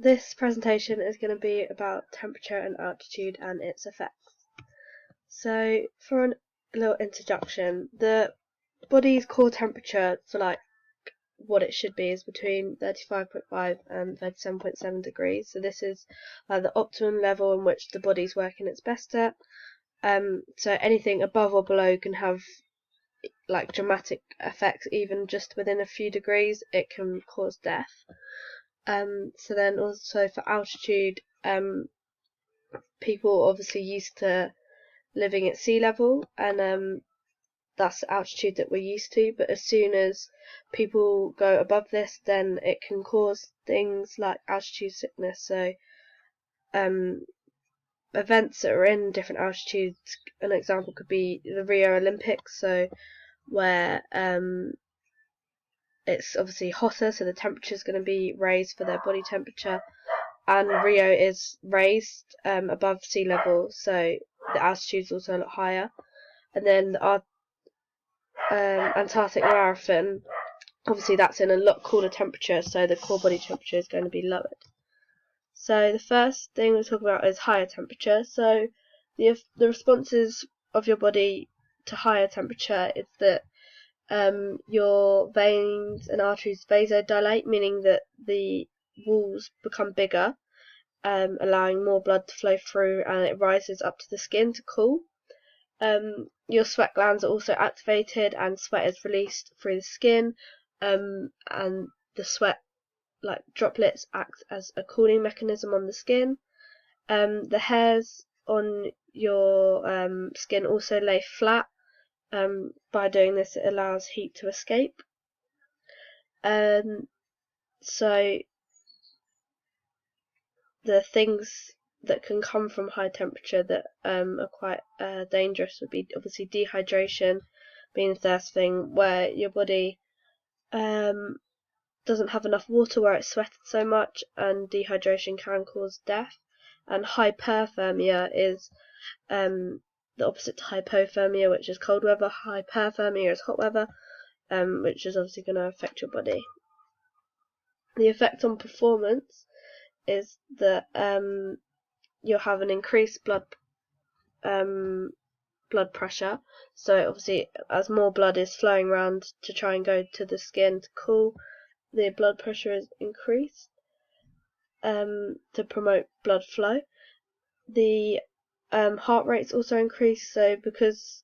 This presentation is going to be about temperature and altitude and its effects. So for a little introduction, the body's core temperature for like what it should be is between 35.5 and 37.7 degrees. So this is the optimum level in which the body's working its best at. So anything above or below can have like dramatic effects. Even just within a few degrees, it can cause death. So then also for altitude, people obviously used to living at sea level, and that's the altitude that we're used to. But as soon as people go above this, then it can cause things like altitude sickness. So events that are in different altitudes, an example could be the Rio Olympics, so where it's obviously hotter, so the temperature is going to be raised for their body temperature, and Rio is raised above sea level, so the altitude is also a lot higher. And then our Antarctic Marathon, obviously that's in a lot cooler temperature, so the core body temperature is going to be lowered. So the first thing we'll talk about is higher temperature. So the responses of your body to higher temperature is that your veins and arteries vasodilate, meaning that the walls become bigger, allowing more blood to flow through, and it rises up to the skin to cool. Your sweat glands are also activated, and sweat is released through the skin, and the sweat like droplets act as a cooling mechanism on the skin. The hairs on your skin also lay flat. By doing this, it allows heat to escape. So the things that can come from high temperature that are quite dangerous would be obviously dehydration, being the first thing, where your body doesn't have enough water where it's sweated so much, and dehydration can cause death. And hyperthermia is the opposite to hypothermia, which is cold weather. Hyperthermia is hot weather, which is obviously going to affect your body. The effect on performance is that you'll have an increased blood pressure. So obviously, as more blood is flowing around to try and go to the skin to cool, the blood pressure is increased to promote blood flow. The heart rate's also increased, so because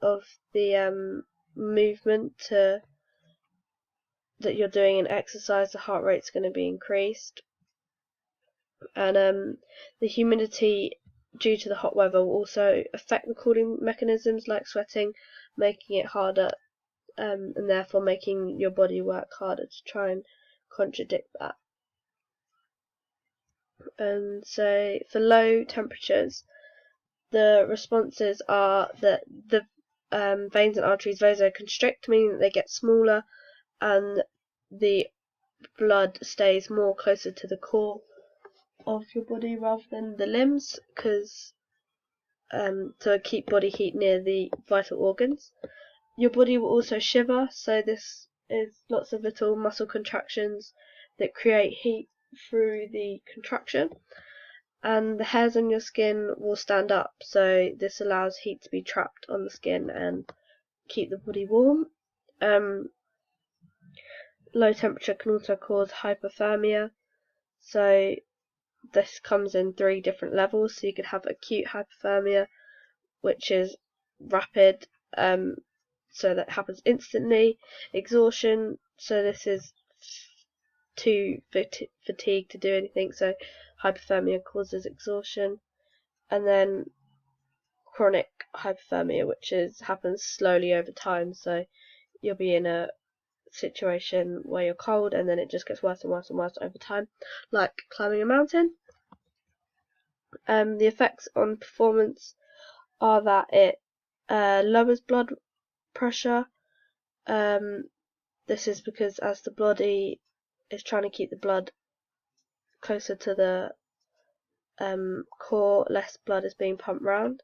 of the movement that you're doing in exercise, the heart rate's going to be increased. And the humidity due to the hot weather will also affect the cooling mechanisms like sweating, making it harder, and therefore making your body work harder to try and contradict that. And so for low temperatures, the responses are that the veins and arteries vasoconstrict, meaning that they get smaller, and the blood stays more closer to the core of your body rather than the limbs, because to keep body heat near the vital organs. Your body will also shiver, so this is lots of little muscle contractions that create heat through the contraction. And the hairs on your skin will stand up, so this allows heat to be trapped on the skin and keep the body warm. Low temperature can also cause hypothermia, so this comes in 3 different levels. So you could have acute hypothermia, which is rapid, so that happens instantly. Exhaustion, so this is too fatigued to do anything, so hypothermia causes exhaustion. And then chronic hypothermia, which happens slowly over time, so you'll be in a situation where you're cold and then it just gets worse and worse and worse over time, like climbing a mountain. The effects on performance are that it lowers blood pressure. This is because as the body is trying to keep the blood closer to the core, less blood is being pumped around,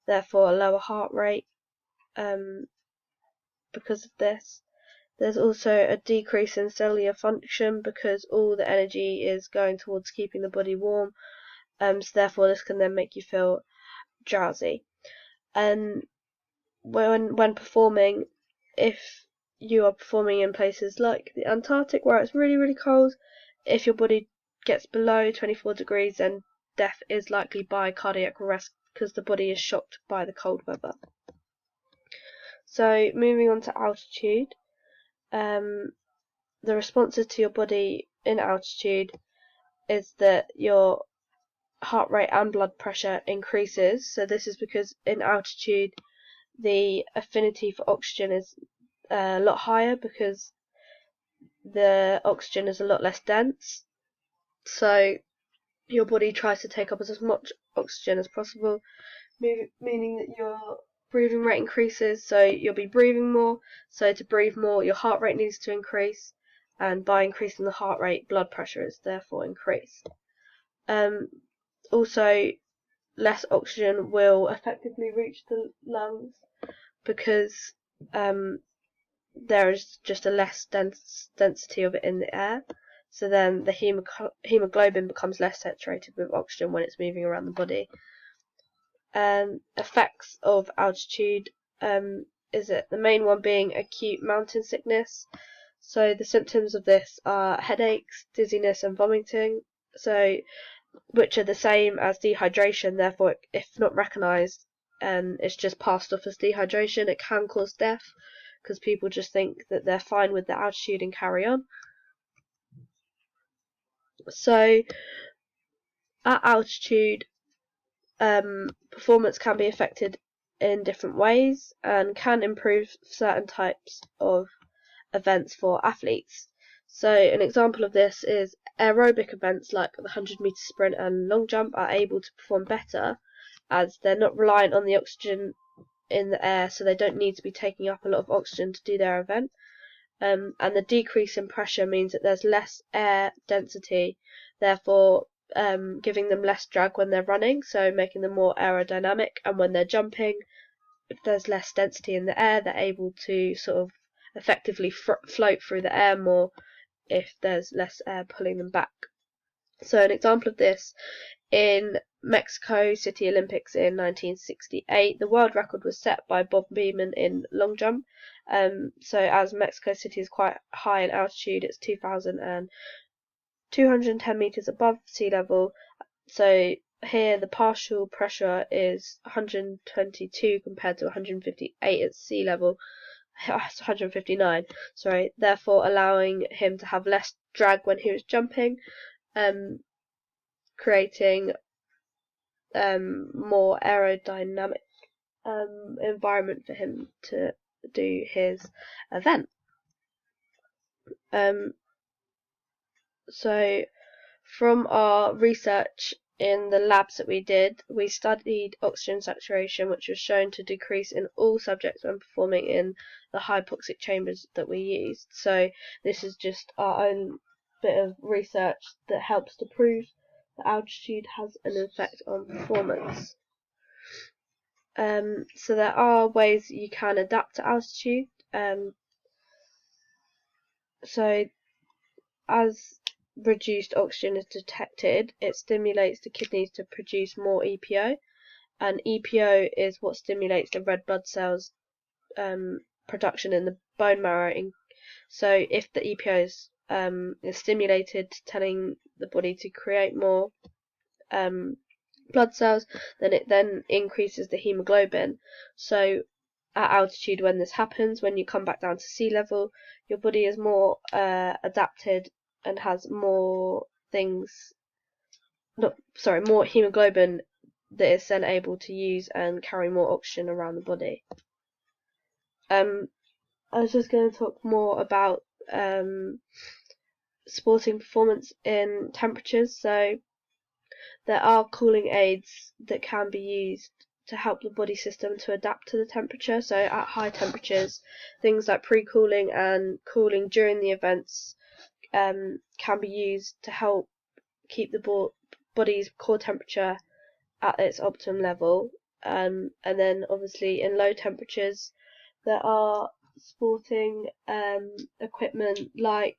therefore a lower heart rate because of this. There's also a decrease in cellular function because all the energy is going towards keeping the body warm, so therefore this can then make you feel drowsy. And when performing, if you are performing in places like the Antarctic where it's really, really cold, if your body gets below 24 degrees, then death is likely by cardiac arrest because the body is shocked by the cold weather. So moving on to altitude, the responses to your body in altitude is that your heart rate and blood pressure increases. So this is because in altitude the affinity for oxygen is a lot higher because the oxygen is a lot less dense. So your body tries to take up as much oxygen as possible, meaning that your breathing rate increases, so you'll be breathing more. So to breathe more, your heart rate needs to increase, and by increasing the heart rate, blood pressure is therefore increased. Also, less oxygen will effectively reach the lungs because there is just a less density of it in the air. So then the hemoglobin becomes less saturated with oxygen when it's moving around the body. Effects of altitude is it the main one being acute mountain sickness. So the symptoms of this are headaches, dizziness, and vomiting. So which are the same as dehydration. Therefore, if not recognised, it's just passed off as dehydration. It can cause death because people just think that they're fine with the altitude and carry on. So at altitude, performance can be affected in different ways and can improve certain types of events for athletes. So an example of this is aerobic events like the 100-meter sprint and long jump are able to perform better as they're not reliant on the oxygen in the air, so they don't need to be taking up a lot of oxygen to do their event. And the decrease in pressure means that there's less air density, therefore giving them less drag when they're running, so making them more aerodynamic. And when they're jumping, if there's less density in the air, they're able to sort of effectively float through the air more if there's less air pulling them back. So an example of this, in Mexico City Olympics in 1968, the world record was set by Bob Beamon in long jump. So as Mexico City is quite high in altitude, it's 2,210 meters above sea level. So here the partial pressure is 122 compared to 158 at sea level. 159, sorry, therefore allowing him to have less drag when he was jumping, creating more aerodynamic environment for him to do his event. So from our research in the labs that we did, we studied oxygen saturation, which was shown to decrease in all subjects when performing in the hypoxic chambers that we used. So this is just our own bit of research that helps to prove that altitude has an effect on performance. So there are ways you can adapt to altitude. So as reduced oxygen is detected, it stimulates the kidneys to produce more EPO, and EPO is what stimulates the red blood cells production in the bone marrow. So if the EPO is stimulated, telling the body to create more blood cells, then it then increases the hemoglobin. So at altitude, when this happens, when you come back down to sea level, your body is more adapted and has more more hemoglobin that is then able to use and carry more oxygen around the body. I was just going to talk more about sporting performance in temperatures. So there are cooling aids that can be used to help the body system to adapt to the temperature. So at high temperatures, things like pre-cooling and cooling during the events can be used to help keep the body's core temperature at its optimum level. And then obviously in low temperatures, there are sporting equipment like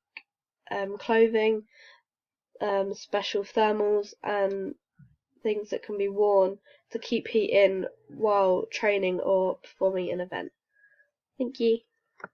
clothing, special thermals and things that can be worn to keep heat in while training or performing an event. Thank you.